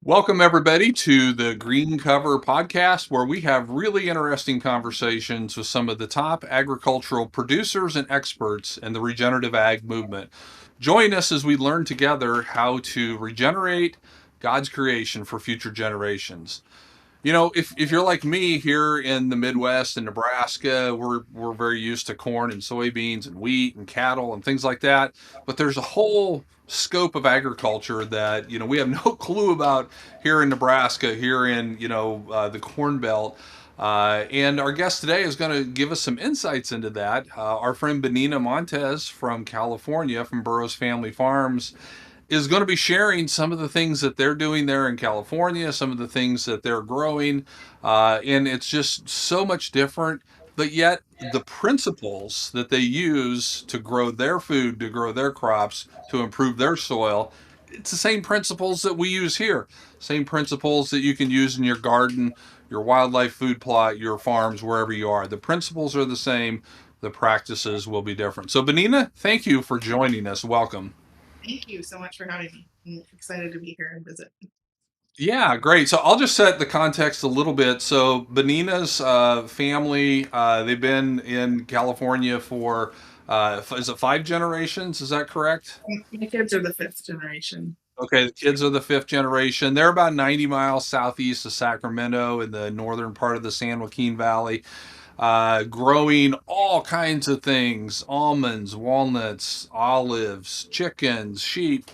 Welcome, everybody, to the Green Cover podcast, where we have really interesting conversations with some of the top agricultural producers and experts in the regenerative ag movement. Join us as we learn together how to regenerate God's creation for future generations. If you're like me here in the Midwest in Nebraska, we're very used to corn and soybeans and wheat and cattle and things like that. But there's a whole scope of agriculture that we have no clue about here in Nebraska, here in the Corn Belt. And our guest today is going to give us some insights into that. Our friend Benina Montes from California, from Burroughs Family Farms, is going to be sharing some of the things that they're doing there in California, some of the things that they're growing. And it's just so much different. But yet, the principles that they use to grow their food, to grow their crops, to improve their soil, it's the same principles that we use here. Same principles that you can use in your garden, your wildlife food plot, your farms, wherever you are. The principles are the same. The practices will be different. So, Benina, thank you for joining us. Welcome. Thank you so much for having me. I'm excited to be here and visit. Yeah, great. So I'll just set the context a little bit. So Benina's family, they've been in California for, is it 5 generations? Is that correct? My kids are the fifth generation. Okay, the kids are the fifth generation. They're about 90 miles southeast of Sacramento in the northern part of the San Joaquin Valley, growing all kinds of things: almonds, walnuts, olives, chickens, sheep,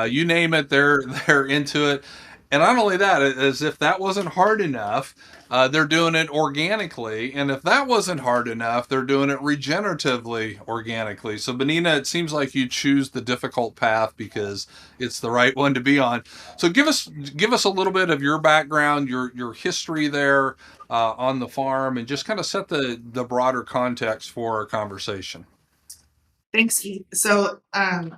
you name it, they're into it. And not only that, as if that wasn't hard enough, they're doing it organically. And if that wasn't hard enough, they're doing it regeneratively organically. So, Benina, it seems like you choose the difficult path because it's the right one to be on. So, give us a little bit of your background, your history there on the farm, and just kind of set the broader context for our conversation. Thanks, Keith. So,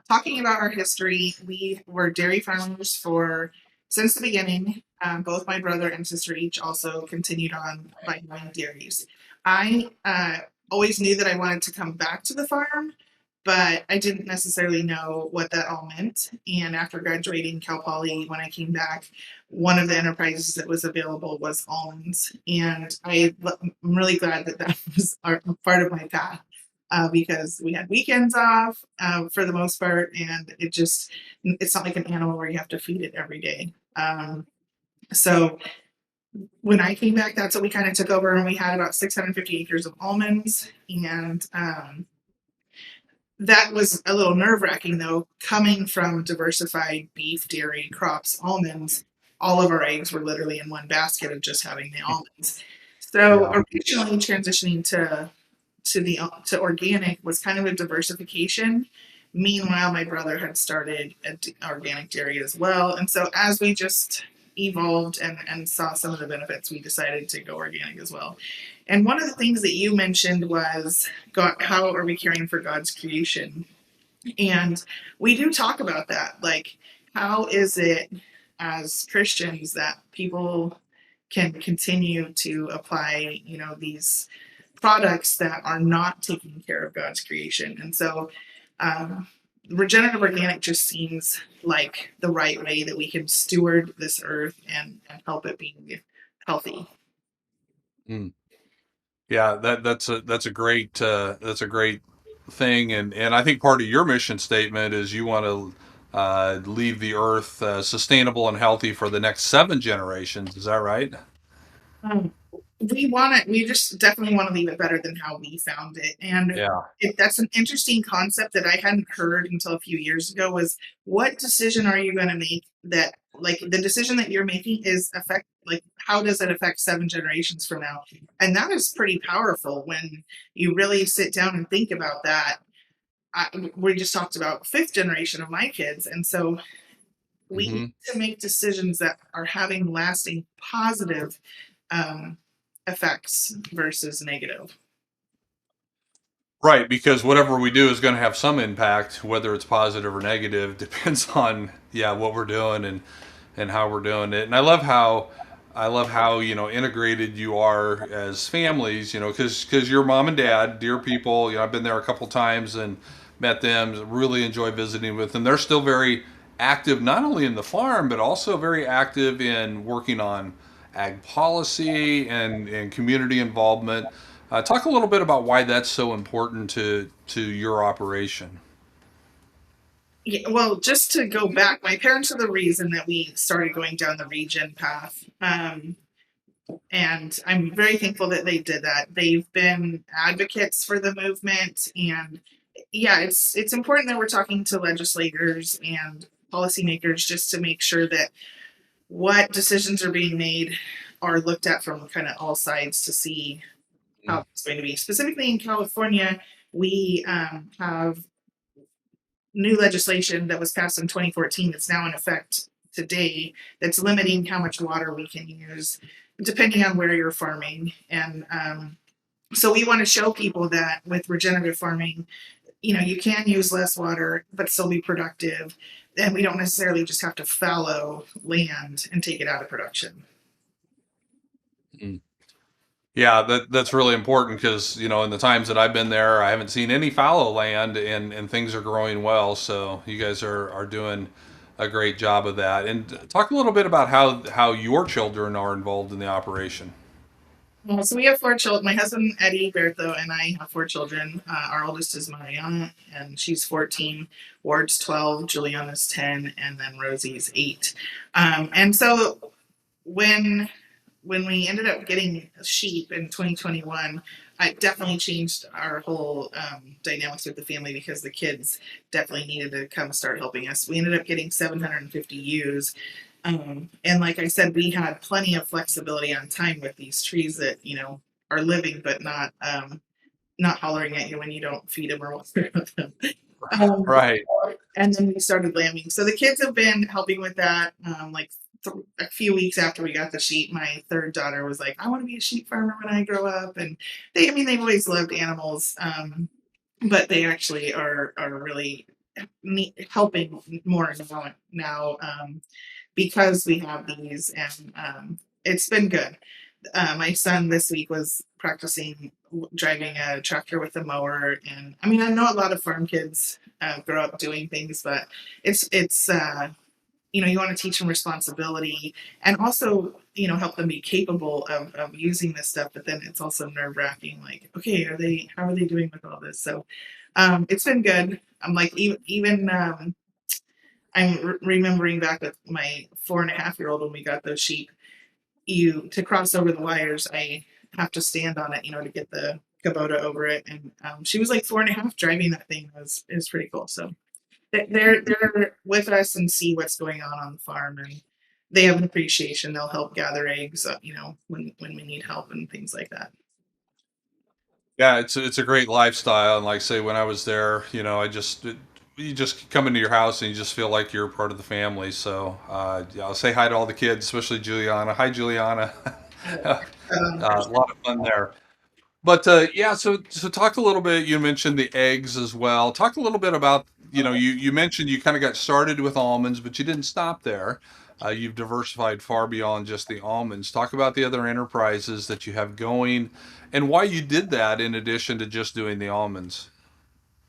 talking about our history, we were dairy farmers for since the beginning. Both my brother and sister each also continued on by growing dairies. I always knew that I wanted to come back to the farm, but I didn't necessarily know what that all meant. And after graduating Cal Poly, when I came back, one of the enterprises that was available was almonds, and I'm really glad that that was part of my path because we had weekends off for the most part, and it's not like an animal where you have to feed it every day. So when I came back, that's what we kind of took over, and we had about 650 acres of almonds, and that was a little nerve wracking though, coming from diversified beef, dairy, crops, almonds. All of our eggs were literally in one basket of just having the almonds. So Yeah. originally transitioning to organic was kind of a diversification. Meanwhile, my brother had started an organic dairy as well, and so as we just evolved and saw some of the benefits, we decided to go organic as well. And one of the things that you mentioned was God, how are we caring for God's creation? And we do talk about that. Like, how is it as Christians that people can continue to apply, these products that are not taking care of God's creation? And so, um, regenerative organic just seems like the right way that we can steward this earth and help it being healthy. Mm. Yeah, that's a great thing, and I think part of your mission statement is you want to leave the earth sustainable and healthy for the next 7 generations. Is that right? Um, we just definitely want to leave it better than how we found it. And Yeah. that's an interesting concept that I hadn't heard until a few years ago was what decision are you going to make that like the decision that you're making is affect like how does it affect 7 generations from now? And that is pretty powerful when you really sit down and think about that. We just talked about fifth generation of my kids, and so we need Hmm. to make decisions that are having lasting positive um, effects versus negative. Right, because whatever we do is going to have some impact, whether it's positive or negative, depends on, yeah, what we're doing and how we're doing it. And I love how integrated you are as families, because your mom and dad, dear people, I've been there a couple times and met them, really enjoy visiting with them. They're still very active not only in the farm, but also very active in working on ag policy and community involvement. Talk a little bit about why that's so important to your operation. Yeah, well, just to go back, my parents are the reason that we started going down the regen path. And I'm very thankful that they did that. They've been advocates for the movement, and yeah, it's important that we're talking to legislators and policymakers just to make sure that what decisions are being made are looked at from kind of all sides to see how it's going to be. Specifically in California, we have new legislation that was passed in 2014 that's now in effect today that's limiting how much water we can use depending on where you're farming. And so we want to show people that with regenerative farming, you can use less water but still be productive. And we don't necessarily just have to fallow land and take it out of production. Mm. Yeah, that's really important because in the times that I've been there, I haven't seen any fallow land, and things are growing well. So you guys are doing a great job of that. And talk a little bit about how your children are involved in the operation. So we have four children. My husband Eddie Bertho and I have four children. Our oldest is Mariana, and she's 14. Ward's 12. Juliana's 10, and then Rosie's 8. And so when we ended up getting sheep in 2021, it definitely changed our whole dynamics with the family because the kids definitely needed to come start helping us. We ended up getting 750 ewes. And like I said, we had plenty of flexibility on time with these trees that, are living but not hollering at you when you don't feed them or water them. Um, Right. and then we started lambing. So the kids have been helping with that. Like a few weeks after we got the sheep, my third daughter was like, "I want to be a sheep farmer when I grow up." And they've always loved animals, but they actually are really helping more now because we have these, and it's been good. My son this week was practicing driving a tractor with a mower, and I know a lot of farm kids grow up doing things, but it's you want to teach them responsibility and also help them be capable of using this stuff. But then it's also nerve wracking. Like, okay, how are they doing with all this? So it's been good. I'm like even I'm remembering back with my 4.5-year-old when we got those sheep. You to cross over the wires, I have to stand on it, to get the Kubota over it. And she was like 4.5 driving that thing. Is pretty cool. So they're with us and see what's going on the farm, and they have an appreciation. They'll help gather eggs, when we need help and things like that. Yeah, it's a great lifestyle, and like I say, when I was there, you just come into your house and you just feel like you're part of the family. So yeah, I'll say hi to all the kids, especially Juliana. Hi, Juliana. A lot of fun there. But yeah, so talk a little bit. You mentioned the eggs as well. Talk a little bit about you mentioned you kind of got started with almonds, but you didn't stop there. You've diversified far beyond just the almonds. Talk about the other enterprises that you have going, and why you did that in addition to just doing the almonds.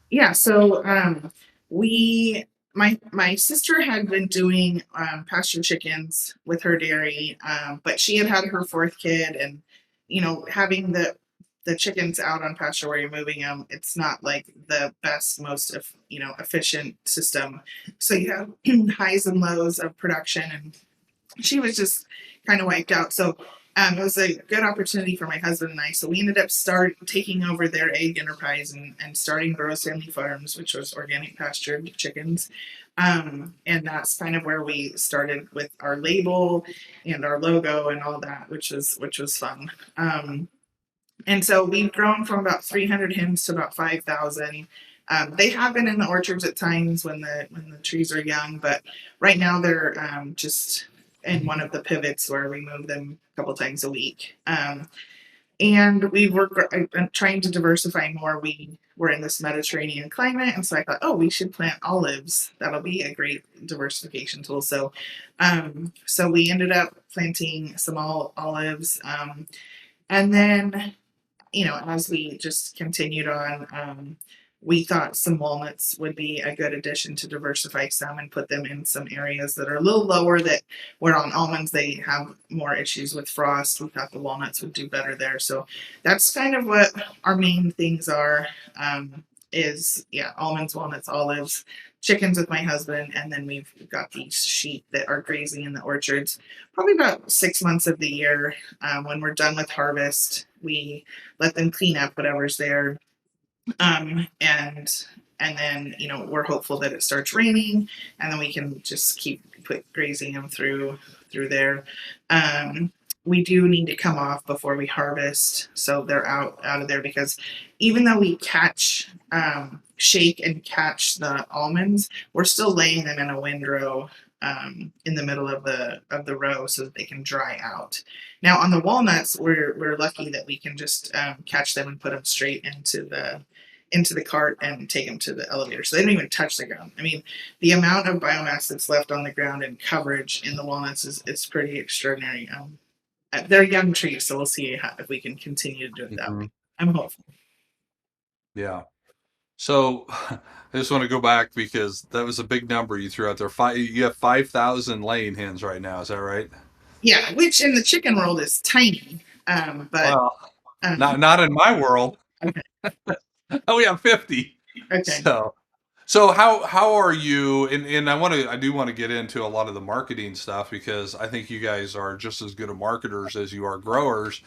Yeah, so we my sister had been doing pasture chickens with her dairy, but she had had her fourth kid, and having the chickens out on pasture where you're moving them, it's not like the best, most efficient system. So you have highs and lows of production, and she was just kind of wiped out. So it was a good opportunity for my husband and I. So we ended up taking over their egg enterprise and starting Burroughs Family Farms, which was organic pastured chickens. And that's kind of where we started with our label and our logo and all that, which was fun. And so we've grown from about 300 hens to about 5,000. They have been in the orchards at times when the trees are young, but right now they're just in one of the pivots where we move them a couple times a week. And we were trying to diversify more. We were in this Mediterranean climate, and so I thought, oh, we should plant olives. That'll be a great diversification tool. So we ended up planting some olives, and then as we just continued on, we thought some walnuts would be a good addition to diversify some and put them in some areas that are a little lower, that where on almonds they have more issues with frost. We thought the walnuts would do better there. So that's kind of what our main things are. Is yeah, almonds, walnuts, olives, chickens with my husband, and then we've got these sheep that are grazing in the orchards probably about 6 months of the year. When we're done with harvest, we let them clean up whatever's there, and then we're hopeful that it starts raining, and then we can just keep put grazing them through there. Um, we do need to come off before we harvest, so they're out of there, because even though we catch shake and catch the almonds, we're still laying them in a windrow in the middle of the row so that they can dry out. Now on the walnuts, we're lucky that we can just catch them and put them straight into the cart and take them to the elevator. So they don't even touch the ground. I mean, the amount of biomass that's left on the ground and coverage in the walnuts is it's pretty extraordinary. They're young trees, so we'll see if we can continue to do it that Hmm. way. I'm hopeful. Yeah. So I just want to go back because that was a big number you threw out there. You have 5,000 laying hens right now. Is that right? Yeah, which in the chicken world is tiny, but Well, um, not in my world. okay, Oh, we have 50. okay. So how are you? And I do want to get into a lot of the marketing stuff because I think you guys are just as good of marketers as you are growers.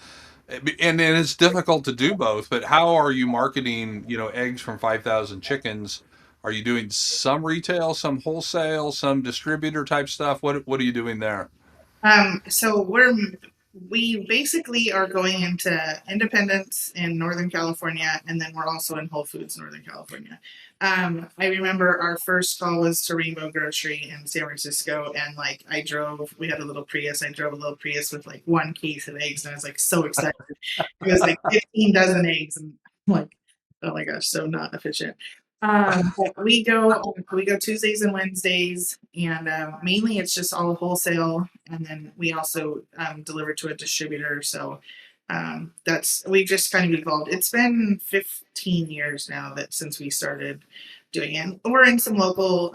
And it's difficult to do both, but how are you marketing, eggs from 5,000 chickens? Are you doing some retail, some wholesale, some distributor type stuff? What are you doing there? So we basically are going into Independence in Northern California, and then we're also in Whole Foods Northern California. I remember our first call was to Rainbow Grocery in San Francisco, and like we had a little Prius. I drove a little Prius with like one case of eggs, and I was like so excited. It was like 15 dozen eggs, and I'm like, oh my gosh, so not efficient. But we go Tuesdays and Wednesdays, and mainly it's just all wholesale, and then we also deliver to a distributor. So that's we've just kind of evolved. It's been 15 years now that since we started doing it. We're in some local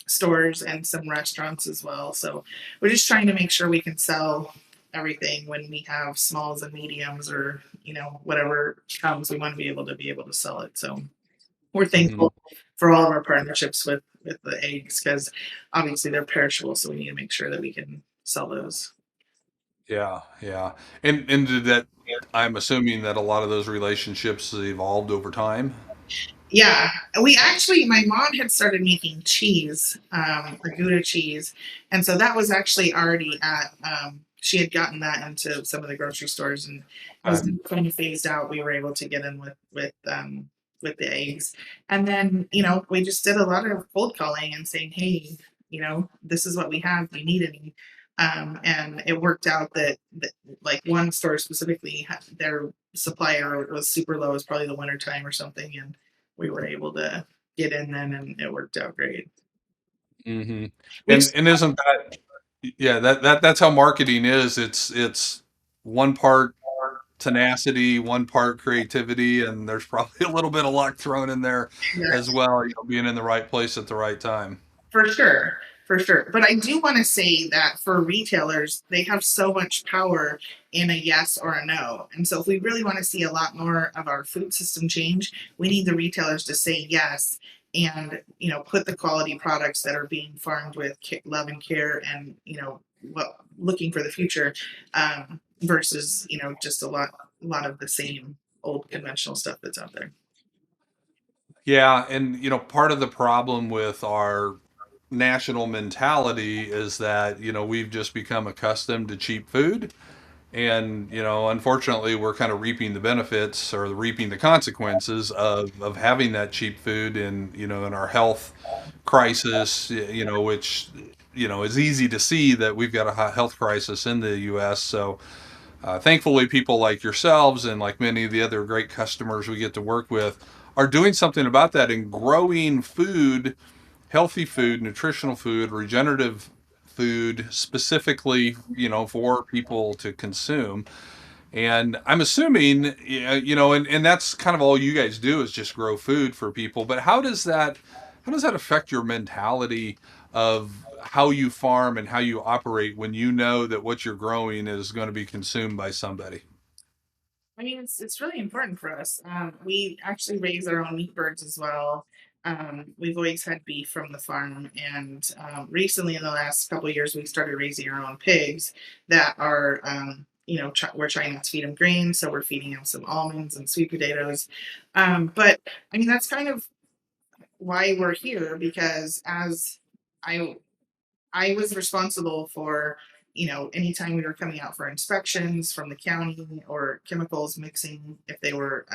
stores and some restaurants as well. So we're just trying to make sure we can sell everything when we have smalls and mediums, or whatever comes, we want to be able to sell it. So we're Hmm. thankful for all of our partnerships with the eggs, because obviously they're perishable, so we need to make sure that we can sell those. Yeah, yeah. And did that, I'm assuming that a lot of those relationships evolved over time. Yeah, we actually, my mom had started making cheese, a Gouda cheese, and so that was actually already at. She had gotten that into some of the grocery stores, and as Okay. it kind of phased out, we were able to get in with the eggs, and then we just did a lot of cold calling and saying, hey, this is what we have. Do you need any? And it worked out that like one store specifically, their supplier was super low. It was probably the winter time or something, and we were able to get in then, and it worked out great. Hmm. We've And isn't that, yeah, that's how marketing is. It's one part tenacity, one part creativity, and there's probably a little bit of luck thrown in there as yes, well, being in the right place at the right time. for sure, for sure. But I do want to say that for retailers, they have so much power in a yes or a no. And so if we really want to see a lot more of our food system change, we need the retailers to say yes, and put the quality products that are being farmed with love and care, and what looking for the future, versus just a lot of the same old conventional stuff that's out there. Yeah, and part of the problem with our national mentality is that, we've just become accustomed to cheap food. And, unfortunately, we're kind of reaping the benefits or reaping the consequences of having that cheap food in our health crisis, which, is easy to see that we've got a health crisis in the U.S. So, thankfully, people like yourselves and like many of the other great customers we get to work with are doing something about that and growing food, healthy food, nutritional food, regenerative food specifically, for people to consume. And I'm assuming, you know, and that's kind of all you guys do is just grow food for people. But how does that affect your mentality of how you farm and how you operate when you know that what you're growing is going to be consumed by somebody? I mean, it's really important for us. We actually raise our own meat birds as well. We've always had beef from the farm, and recently, in the last couple of years, we started raising our own pigs that are, we're trying not to feed them grain, so we're feeding them some almonds and sweet potatoes. But I mean, that's kind of why we're here because as I I was responsible for, anytime we were coming out for inspections from the county or chemicals mixing, if they were,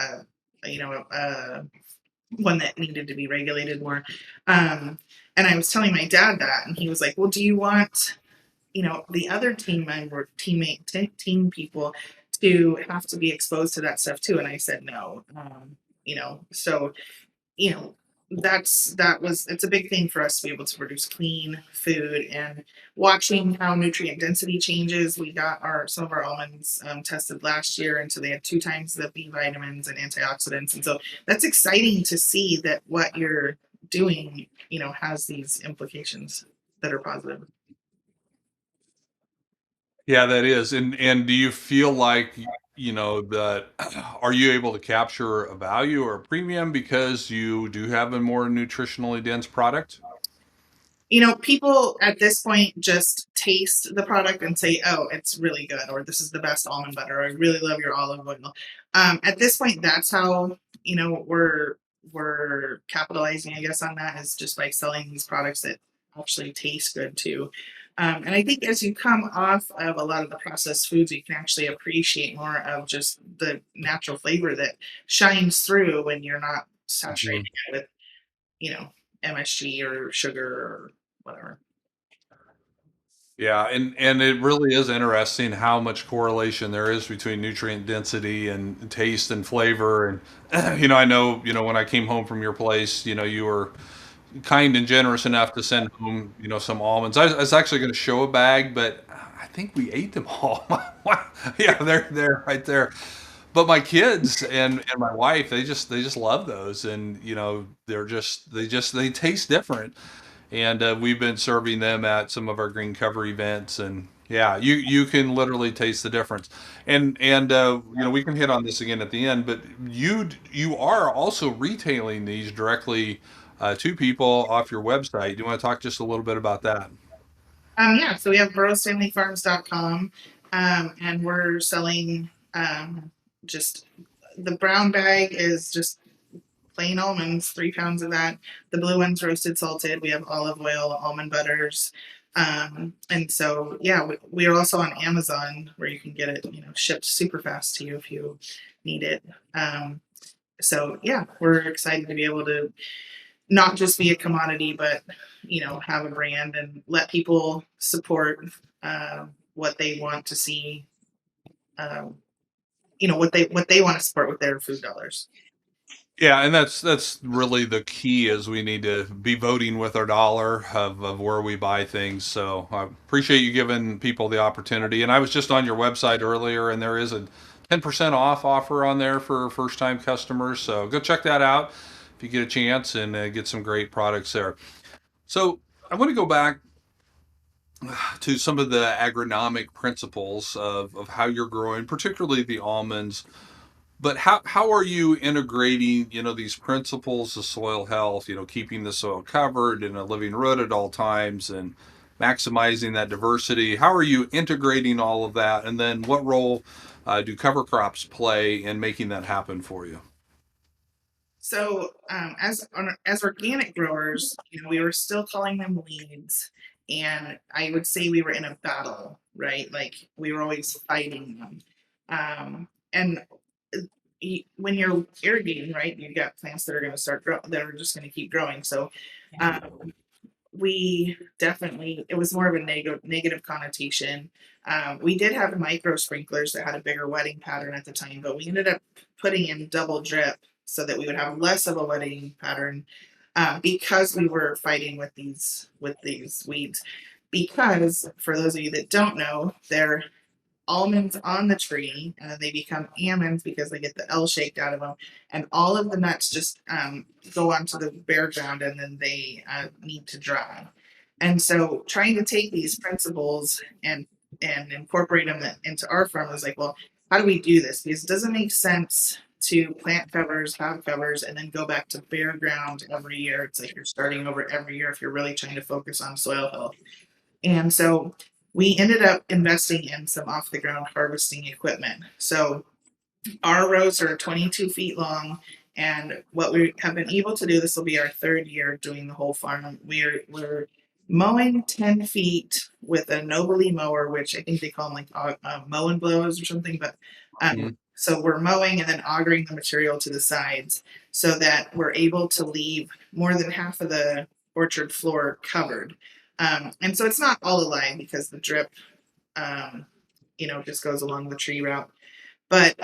one that needed to be regulated more. Um, and I was telling my dad that, and he was like, "Well, do you want, the other team people to have to be exposed to that stuff too?" And I said, "No." So you know it's a big thing for us to be able to produce clean food and watching how nutrient density changes. We got our some of our almonds tested last year, and so they had 2 times the B vitamins and antioxidants, and so that's exciting to see that what you're doing has these implications that are positive. Yeah, that is. And do you feel like, you know, that are you able to capture a value or a premium because you do have a more nutritionally dense product? People at this point just taste the product and say, "Oh, it's really good," or "This is the best almond butter," or "I really love your olive oil." At this point, that's how we're capitalizing, I guess, on that is just by selling these products that actually taste good too. And I think as you come off of a lot of the processed foods, you can actually appreciate more of just the natural flavor that shines through when you're not saturating Mhm. it with you know, MSG or sugar or whatever. Yeah, and it really is interesting how much correlation there is between nutrient density and taste and flavor. And I know, when I came home from your place, you were kind and generous enough to send home, some almonds. I was actually going to show a bag, but I think we ate them all. Yeah, they're right there. But my kids and my wife, they just love those, and they taste different. And we've been serving them at some of our green cover events, and yeah, you can literally taste the difference. And we can hit on this again at the end, but you are also retailing these directly to people off your website. Do you want to talk just a little bit about that? Yeah, so we have burrowstanleyfarms.com, and we're selling just the brown bag is just plain almonds, 3 pounds of that. The blue one's roasted salted. We have olive oil, almond butters. And so, yeah, we are also on Amazon where you can get it, shipped super fast to you if you need it. Um, so, yeah, we're excited to be able to not just be a commodity, but have a brand and let people support what they want to see. Um, what they want to support with their food dollars. Yeah, and that's really the key is we need to be voting with our dollar of where we buy things. So I appreciate you giving people the opportunity. And I was just on your website earlier, and there is a 10% off offer on there for first time customers. So go check that out if you get a chance and get some great products there. So I want to go back to some of the agronomic principles of how you're growing, particularly the almonds. But how are you integrating, these principles of soil health, keeping the soil covered and a living root at all times and maximizing that diversity? How are you integrating all of that? And then what role do cover crops play in making that happen for you? So, as organic growers, we were still calling them weeds, and I would say we were in a battle, right? Like we were always fighting them. And when you're irrigating, right, you've got plants that are going to that are just going to keep growing. So, um, we definitely it was more of a negative connotation. We did have micro sprinklers that had a bigger wetting pattern at the time, but we ended up putting in double drip so that we would have less of a wetting pattern because we were fighting with these weeds. Because for those of you that don't know, they're almonds on the tree, and then they become almonds because they get the L shaped out of them, and all of the nuts just go onto the bare ground, and then they need to dry. And so, trying to take these principles and incorporate them into our farm was like, well, how do we do this? Because it doesn't make sense to plant covers, have covers, and then go back to bare ground every year. It's like you're starting over every year if you're really trying to focus on soil health. And so we ended up investing in some off the ground harvesting equipment. So our rows are 22 feet long. And what we have been able to do, this will be our third year doing the whole farm. We're mowing 10 feet with a Nobly mower, which I think they call them like mow and blows or something. But Mhm. so we're mowing and then augering the material to the sides so that we're able to leave more than half of the orchard floor covered. And so it's not all alive because the drip, um, just goes along the tree route. But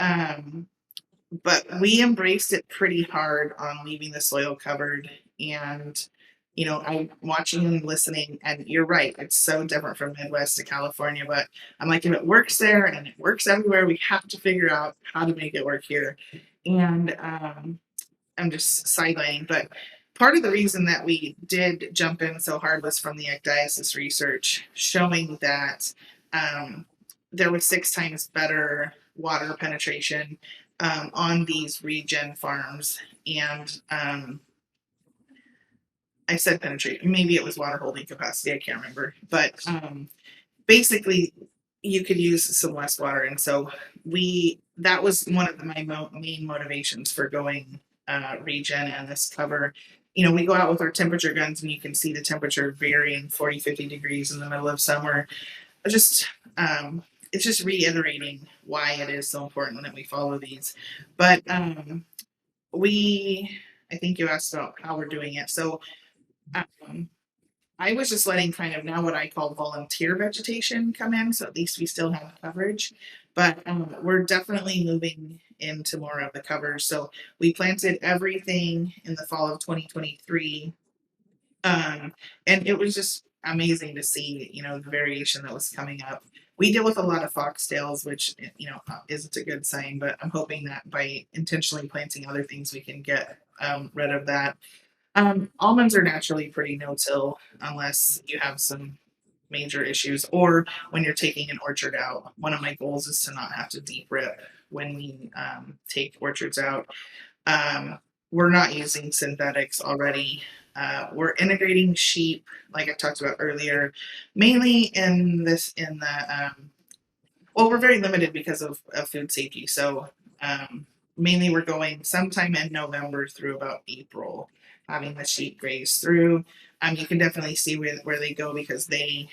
we embraced it pretty hard on leaving the soil covered. And I'm watching and listening, and you're right, it's so different from Midwest to California, but I'm like, if it works there and it works everywhere, we have to figure out how to make it work here. And I'm just sidelining, but part of the reason that we did jump in so hard was from the ecdysis research showing that um, there was 6 times better water penetration on these regen farms. And I said penetration, maybe it was water holding capacity, I can't remember. But basically, you could use some less water. And so that was one of my main motivations for going regen and this cover. We go out with our temperature guns and you can see the temperature varying 40, 50 degrees in the middle of summer. Just it's just reiterating why it is so important that we follow these. But we I think you asked about how we're doing it. So um, I was just letting kind of now what I call volunteer vegetation come in, so at least we still have coverage. But we're definitely moving into more of the covers. So we planted everything in the fall of 2023, and it was just amazing to see, the variation that was coming up. We deal with a lot of foxtails, which isn't a good sign, but I'm hoping that by intentionally planting other things, we can get rid of that. Almonds are naturally pretty no-till unless you have some major issues, or when you're taking an orchard out. One of my goals is to not have to deep rip when we take orchards out. We're not using synthetics already. We're integrating sheep, like I talked about earlier, mainly in the well, we're very limited because of food safety. So mainly we're going sometime in November through about April, having the sheep graze through. You can definitely see where they go because they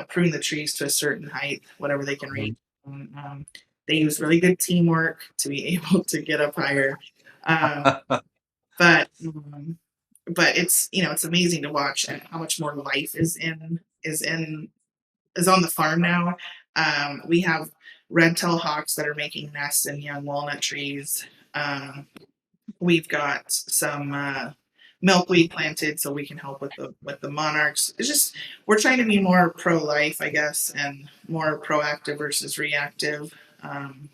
prune the trees to a certain height, whatever they can reach. Mhm. They use really good teamwork to be able to get up higher. Um, but it's amazing to watch and how much more life is on the farm now. We have red tail hawks that are making nests in young walnut trees. We've got some milkweed planted so we can help with the monarchs. It's just we're trying to be more pro life, I guess, and more proactive versus reactive. And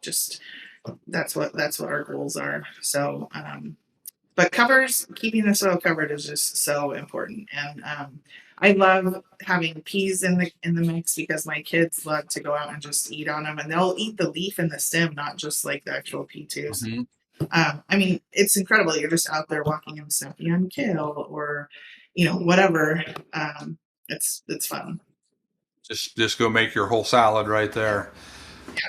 just that's what our goals are. So but keeping the soil covered is just so important. And I love having peas in the mix because my kids love to go out and just eat on them, and they'll eat the leaf and the stem, not just like the actual pea tubes. Mhm. I mean, it's incredible. You're just out there walking and stepping on kale or whatever. It's fun. Just go make your whole salad right there.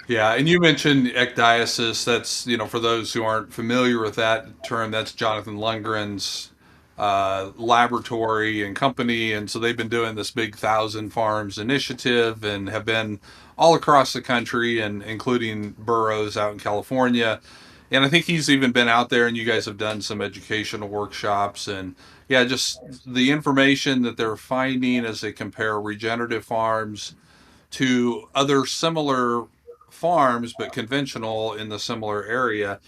Yeah, and you mentioned ecdysis. That's, for those who aren't familiar with that term, that's Jonathan Lundgren's laboratory and company. And so they've been doing this big 1,000 farms initiative and have been all across the country and including boroughs out in California. And I think he's even been out there and you guys have done some educational workshops. And yeah, just the information that they're finding as they compare regenerative farms to other similar farms, but conventional in the similar area,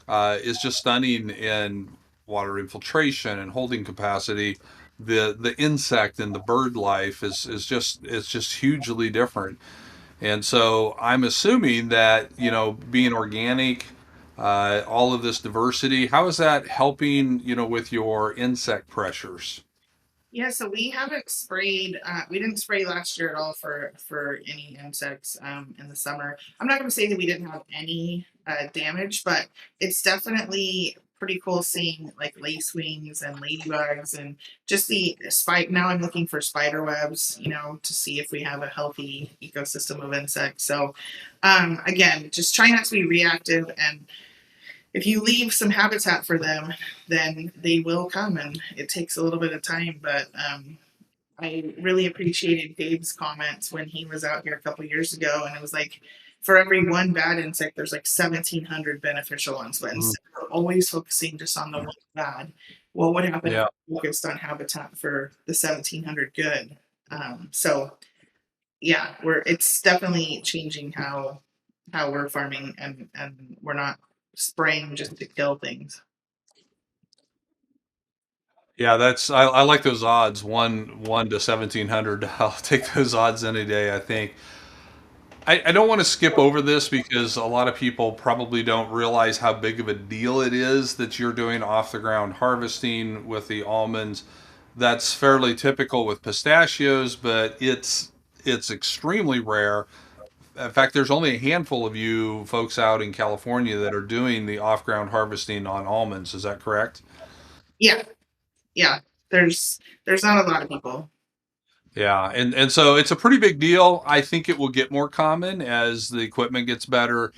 is just stunning in water infiltration and holding capacity. The insect and the bird life is just it's just hugely different. And so I'm assuming that, being organic, all of this diversity, how is that helping, with your insect pressures? Yeah, so we haven't sprayed. We didn't spray last year at all for any insects in the summer. I'm not going to say that we didn't have any damage, but it's definitely pretty cool seeing like lacewings and ladybugs and just the spider. Now I'm looking for spider webs, to see if we have a healthy ecosystem of insects. So again, just try not to be reactive, and if you leave some habitat for them, then they will come, and it takes a little bit of time. But I really appreciated Dave's comments when he was out here a couple years ago, and it was like for every one bad insect, there's like 1,700 beneficial ones. But Mhm. instead of always focusing just on the one bad, what would happen if Yeah. we focused on habitat for the 1,700 good? So yeah, it's definitely changing how we're farming, and we're not spraying just to kill things. Yeah, I like those odds. One to 1,700. I'll take those odds any day, I think. I don't want to skip over this because a lot of people probably don't realize how big of a deal it is that you're doing off the ground harvesting with the almonds. That's fairly typical with pistachios, but it's extremely rare. In fact, there's only a handful of you folks out in California that are doing the off ground harvesting on almonds. Is that correct? Yeah, yeah. There's not a lot of people. Yeah, and so it's a pretty big deal. I think it will get more common as the equipment gets better.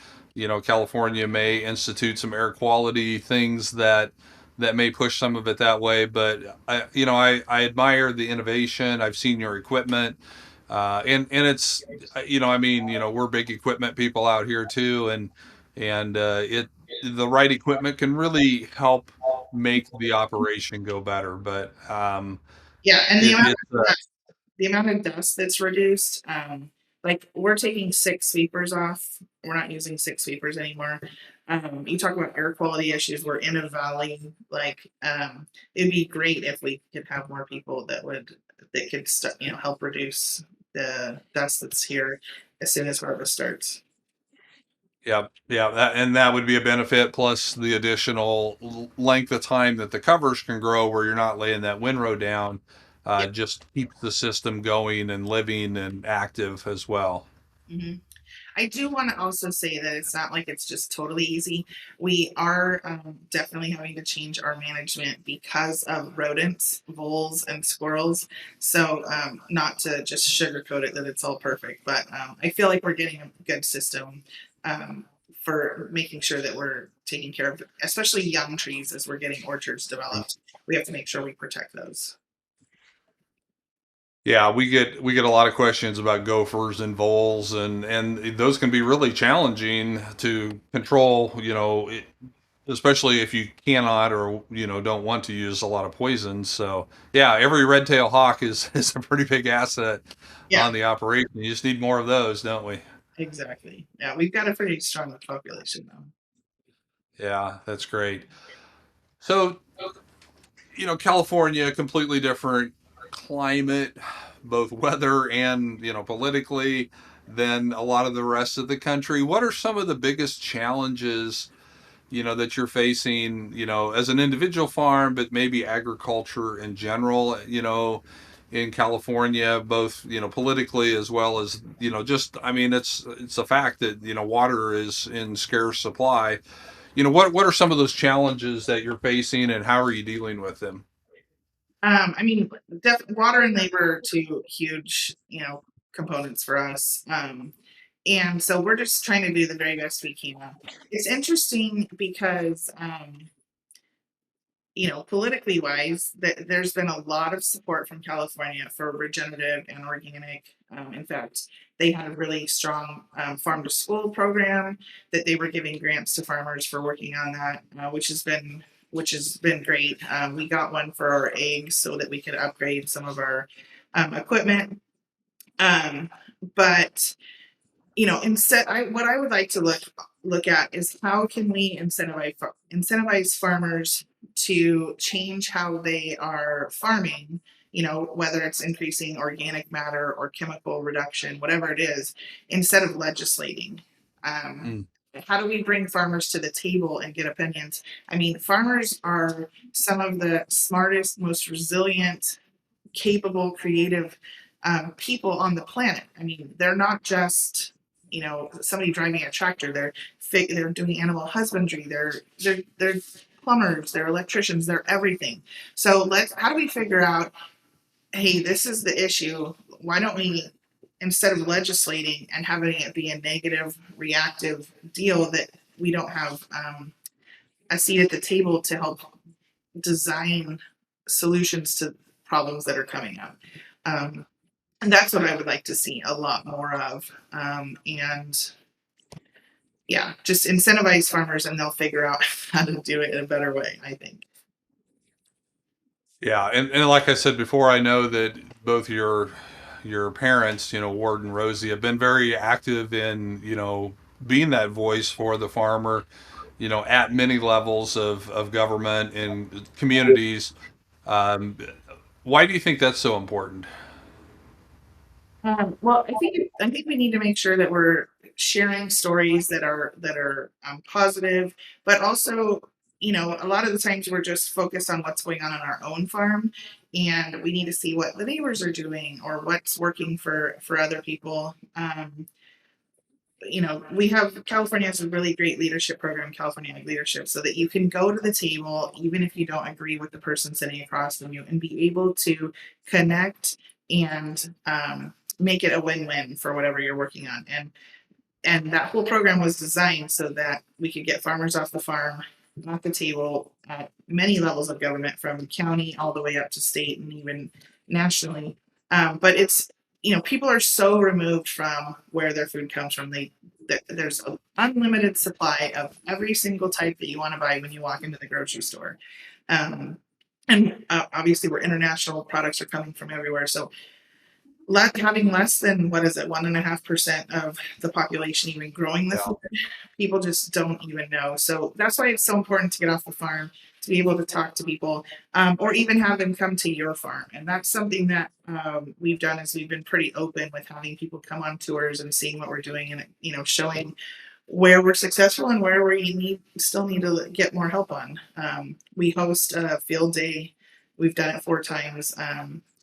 California may institute some air quality things that may push some of it that way. But I admire the innovation. I've seen your equipment, and it's I mean we're big equipment people out here too, and it the right equipment can really help make the operation go better. But Yeah, and it, it's the amount of dust that's reduced, like we're taking six sweepers off. We're not using six sweepers anymore. You talk about air quality issues. We're in a valley. Like, it'd be great if we could have more people that could help reduce the dust that's here as soon as harvest starts. Yeah, yeah, and that would be a benefit. Plus the additional length of time that the covers can grow, where you're not laying that windrow down, Yeah. just keeps the system going and living and active as well. Mhm. I do want to also say that it's not like it's just totally easy. We are definitely having to change our management because of rodents, voles, and squirrels. So, not to just sugarcoat it that it's all perfect, but I feel like we're getting a good system um, for making sure that we're taking care of, especially young trees as we're getting orchards developed. We have to make sure we protect those. Yeah, we get a lot of questions about gophers and voles, and those can be really challenging to control. Especially if you cannot or don't want to use a lot of poisons. So yeah, every red tail hawk is is a pretty big asset Yeah, on the operation. You just need more of those, don't we? exactly. Yeah, we've got a pretty strong population though. Yeah, that's great. So California, completely different climate, both weather and politically than a lot of the rest of the country. What are some of the biggest challenges that you're facing, as an individual farm, but maybe agriculture in general, in California, both, politically as well as, just, I mean, it's a fact that, water is in scarce supply. What are some of those challenges that you're facing and how are you dealing with them? I mean, water and labor are two huge, components for us. And so we're just trying to do the very best we can. It's interesting because, politically wise, there's been a lot of support from California for regenerative and organic. In fact, they had a really strong farm to school program that they were giving grants to farmers for working on that, which has been great. We got one for our eggs so that we could upgrade some of our equipment. Um, but what I would like to look at is how can we incentivize farmers to change how they are farming whether it's increasing organic matter or chemical reduction, whatever it is, instead of legislating. Um, Mm. how do we bring farmers to the table and get opinions? I mean, farmers are some of the smartest, most resilient, capable, creative people on the planet. I mean, they're not just somebody driving a tractor. They're doing animal husbandry. They're plumbers. They're electricians. They're everything. So how do we figure out? Hey, this is the issue. Why don't we, instead of legislating and having it be a negative, reactive deal, that we don't have a seat at the table to help design solutions to problems that are coming up. Um, and that's what I would like to see a lot more of. And yeah, just incentivize farmers and they'll figure out how to do it in a better way, I think. Yeah, and like I said before, I know that both your parents, Ward and Rosie, have been very active in, being that voice for the farmer, at many levels of government and communities. Um, why do you think that's so important? Well, I think we need to make sure that we're sharing stories that are positive, but also, a lot of the times we're just focused on what's going on our own farm, and we need to see what the neighbors are doing or what's working for other people. We have California has a really great leadership program, California Leadership, so that you can go to the table even if you don't agree with the person sitting across from you and be able to connect and make it a win-win for whatever you're working on. And that whole program was designed so that we could get farmers off the farm, at the table at many levels of government, from county all the way up to state and even nationally. But people are so removed from where their food comes from. There's an unlimited supply of every single type that you want to buy when you walk into the grocery store. Um, and obviously, where international products are coming from everywhere. So having less than, what is it, 1.5% of the population even growing the Yeah. food, people just don't even know. So that's why it's so important to get off the farm, to be able to talk to people, or even have them come to your farm. And that's something that we've done, is we've been pretty open with having people come on tours and seeing what we're doing, and showing where we're successful and where we still need to get more help on. We host a field day. We've done it 4 times,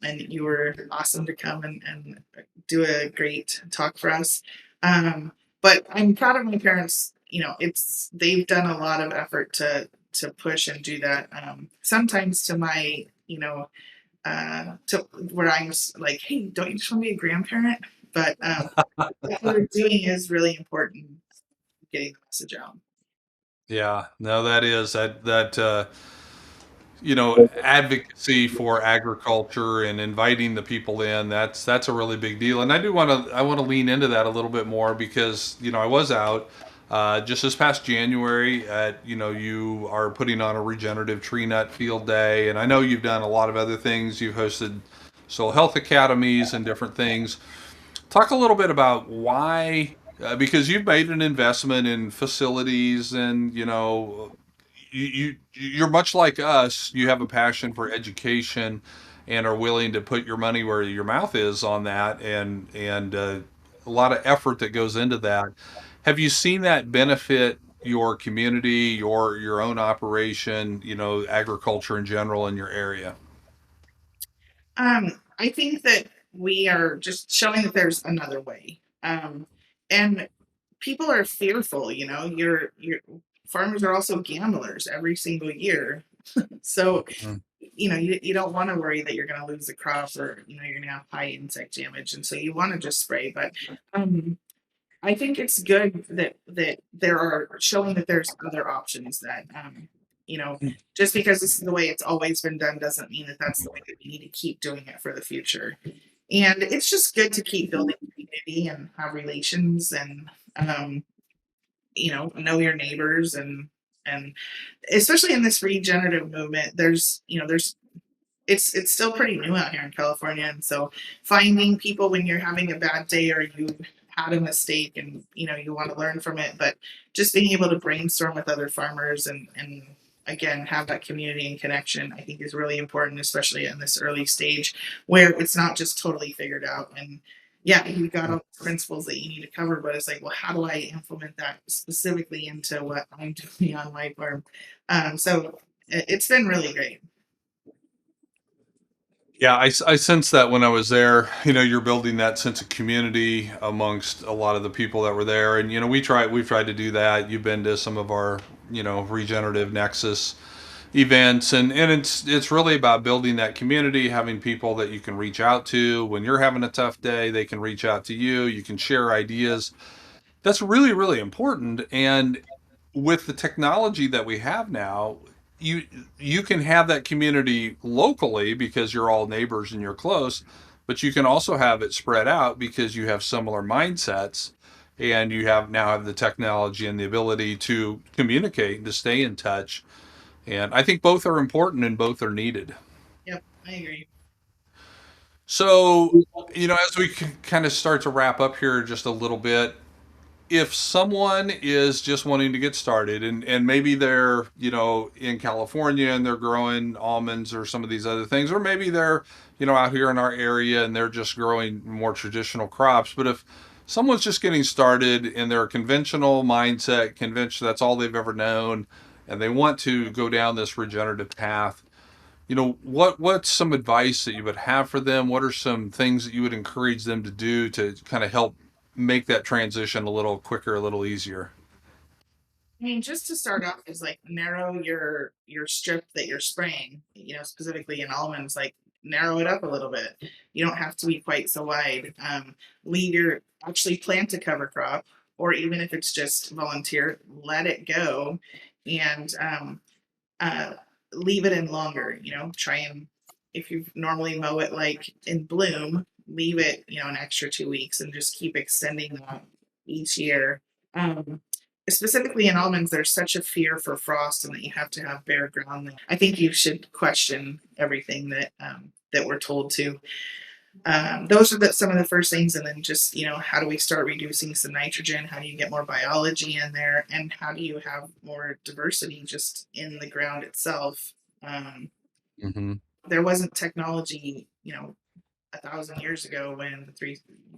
and you were awesome to come and do a great talk for us. But I'm proud of my parents. They've done a lot of effort to push and do that. Sometimes to my to where I was like, hey, don't you just want to be a grandparent? But what we're doing is really important, getting the message out. Yeah, no, that is that advocacy for agriculture and inviting the people in, that's a really big deal. And I want to lean into that a little bit more because I was out just this past January at you are putting on a regenerative tree nut field day, and I know you've done a lot of other things. You've hosted soil health academies and different things. Talk a little bit about why, because you've made an investment in facilities, and you're much like us. You have a passion for education, and are willing to put your money where your mouth is on that, and a lot of effort that goes into that. Have you seen that benefit your community, your own operation, agriculture in general in your area? I think that we are just showing that there's another way. And people are fearful, your farmers are also gamblers every single year. So, Mm. you don't want to worry that you're going to lose the crop, or, you're going to have high insect damage. And so you want to just spray. But I think it's good that there are showing that there's other options, that just because this is the way it's always been done doesn't mean that that's the way that we need to keep doing it for the future. And it's just good to keep building community and have relations, and know your neighbors, and especially in this regenerative movement, there's it's still pretty new out here in California. And so finding people when you're having a bad day, or you had a mistake, and you want to learn from it, but just being able to brainstorm with other farmers, and again have that community and connection, I think is really important, especially in this early stage where it's not just totally figured out. And yeah, you've got all the principles that you need to cover, but it's like, well, how do I implement that specifically into what I'm doing on my farm? So it's been really great. Yeah, I sensed that when I was there. You're building that sense of community amongst a lot of the people that were there, and we've tried to do that. You've been to some of our regenerative nexus events, and it's really about building that community, having people that you can reach out to when you're having a tough day. They can reach out to you. You can share ideas. That's really, really important. And with the technology that we have now, you you can have that community locally because you're all neighbors and you're close, but you can also have it spread out because you have similar mindsets, and you have the technology and the ability to communicate and to stay in touch. And I think both are important and both are needed. Yep, I agree. So, as we kind of start to wrap up here just a little bit, if someone is just wanting to get started, and maybe they're in California and they're growing almonds or some of these other things, or maybe they're out here in our area and they're just growing more traditional crops, but if someone's just getting started in their conventional mindset, convention, that's all they've ever known, and they want to go down this regenerative path, what's some advice that you would have for them? What are some things that you would encourage them to do to kind of help make that transition a little quicker, a little easier? I mean, just to start off is like narrow your strip that you're spraying, specifically in almonds, like narrow it up a little bit. You don't have to be quite so wide. Leave your actually plant a cover crop, or even if it's just volunteer, let it go and uh, leave it in longer. Try and if you normally mow it like in bloom, leave it an extra 2 weeks and just keep extending that each year. Um, Specifically in almonds, there's such a fear for frost and that you have to have bare ground. I think you should question everything that we're told to. Those are some of the first things, and then just how do we start reducing some nitrogen? How do you get more biology in there, and how do you have more diversity just in the ground itself? Um, Hmm. there wasn't technology, 1,000 years ago when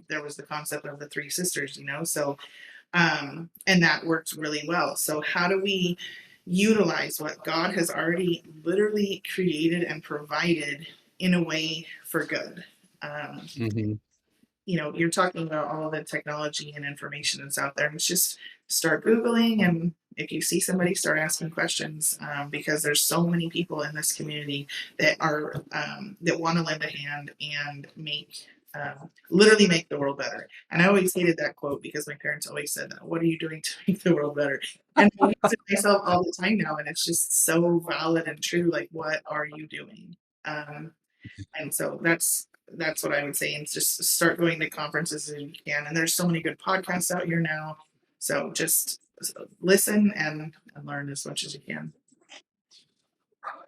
there was the concept of the three sisters, so and that worked really well. So how do we utilize what God has already literally created and provided in a way for good? Um, Hmm. you're talking about all the technology and information that's out there. It's just start Googling, and if you see somebody, start asking questions, because there's so many people in this community that want to lend a hand and literally make the world better. And I always hated that quote because my parents always said, "What are you doing to make the world better?" And I use it myself all the time now, and it's just so valid and true. Like, what are you doing? Um, and so that's what I would say, and just start going to conferences as you can. And there's so many good podcasts out here now. So just listen and learn as much as you can.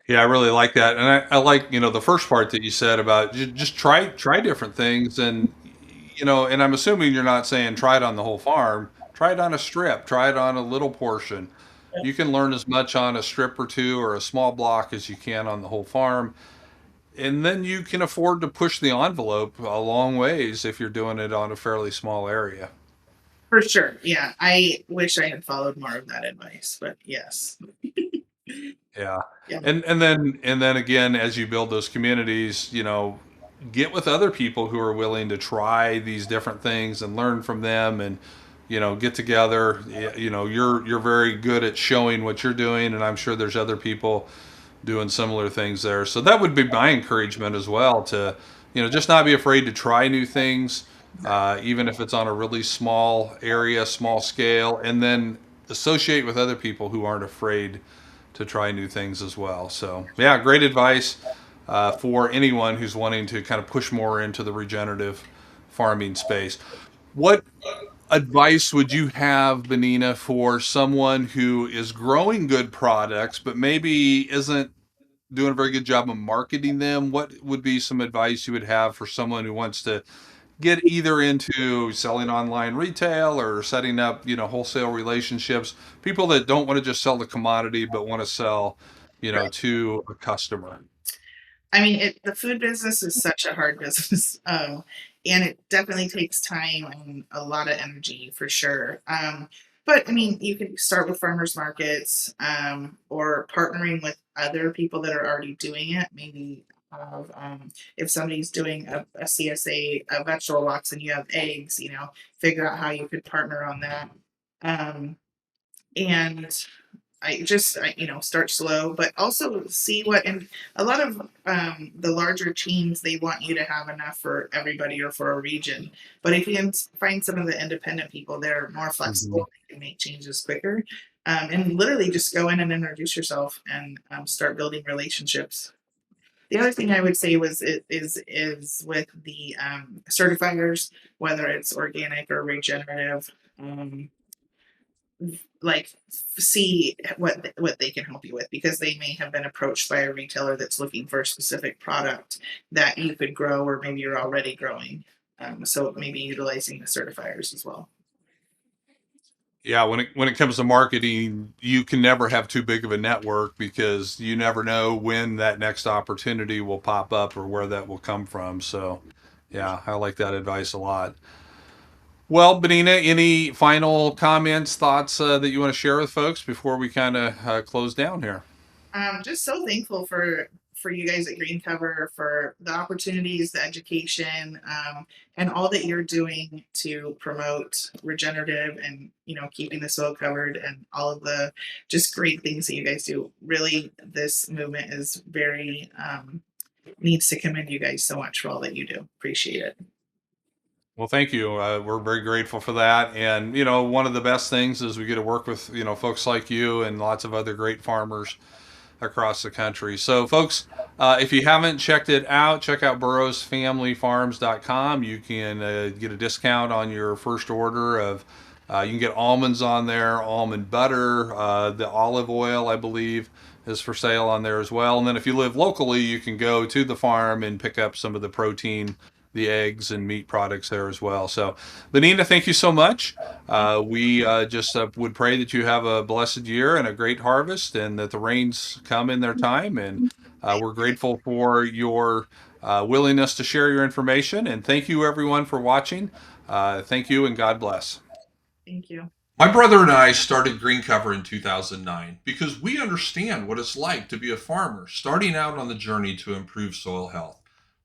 Yeah, I really like that, and I like the first part that you said about just try different things, and and I'm assuming you're not saying try it on the whole farm. Try it on a strip. Try it on a little portion. You can learn as much on a strip or two or a small block as you can on the whole farm, and then you can afford to push the envelope a long ways if you're doing it on a fairly small area. For sure. Yeah. I wish I had followed more of that advice, but yes. Yeah. Yeah. And then again, as you build those communities, get with other people who are willing to try these different things and learn from them, and get together. You're very good at showing what you're doing, and I'm sure there's other people doing similar things there. So that would be my encouragement as well, to just not be afraid to try new things, even if it's on a really small area, small scale, and then associate with other people who aren't afraid to try new things as well. So, yeah, great advice for anyone who's wanting to kind of push more into the regenerative farming space. What advice would you have, Benina, for someone who is growing good products but maybe isn't doing a very good job of marketing them? What would be some advice you would have for someone who wants to get either into selling online retail or setting up, wholesale relationships. People that don't want to just sell the commodity, but want to sell, to a customer. I mean, the food business is such a hard business, and it definitely takes time and a lot of energy for sure. But I mean, you can start with farmers markets, or partnering with other people that are already doing it. Maybe if somebody's doing a CSA, a vegetable box, and you have eggs, figure out how you could partner on that. Um, and start slow, but also see what. And a lot of the larger teams, they want you to have enough for everybody or for a region. But if you can find some of the independent people, they're more Mhm. flexible, they can make changes quicker, and literally just go in and introduce yourself and start building relationships. The other thing I would say is with the certifiers, whether it's organic or regenerative. Like, see what they can help you with, because they may have been approached by a retailer that's looking for a specific product that you could grow, or maybe you're already growing, so maybe utilizing the certifiers as well. Yeah, when it comes to marketing, you can never have too big of a network because you never know when that next opportunity will pop up or where that will come from. So, yeah, I like that advice a lot. Well, Benina, any final comments, thoughts that you want to share with folks before we kind of close down here? Just so thankful for you guys at Green Cover, for the opportunities, the education, and all that you're doing to promote regenerative, and keeping the soil covered, and all of the just great things that you guys do. Really, this movement is very needs to commend you guys so much for all that you do. Appreciate it. Well, thank you. We're very grateful for that. And, one of the best things is we get to work with, folks like you and lots of other great farmers across the country. So, folks, if you haven't checked it out, check out burrowsfamilyfarms.com. You can get a discount on your first order of, you can get almonds on there, almond butter, the olive oil, I believe, is for sale on there as well. And then if you live locally, you can go to the farm and pick up some of the protein, the eggs and meat products there as well. So, Benina, thank you so much. We just would pray that you have a blessed year and a great harvest, and that the rains come in their time. And we're grateful for your willingness to share your information. And thank you, everyone, for watching. Thank you, and God bless. Thank you. My brother and I started Green Cover in 2009 because we understand what it's like to be a farmer starting out on the journey to improve soil health.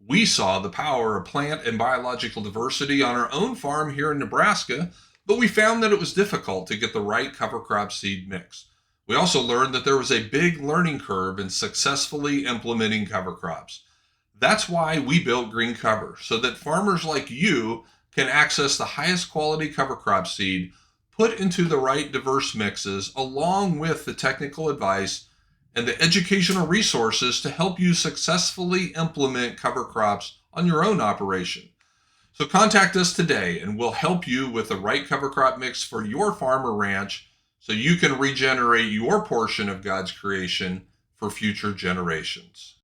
We saw the power of plant and biological diversity on our own farm here in Nebraska, but we found that it was difficult to get the right cover crop seed mix. We also learned that there was a big learning curve in successfully implementing cover crops. That's why we built Green Cover, so that farmers like you can access the highest quality cover crop seed put into the right diverse mixes, along with the technical advice and the educational resources to help you successfully implement cover crops on your own operation. So contact us today and we'll help you with the right cover crop mix for your farm or ranch so you can regenerate your portion of God's creation for future generations.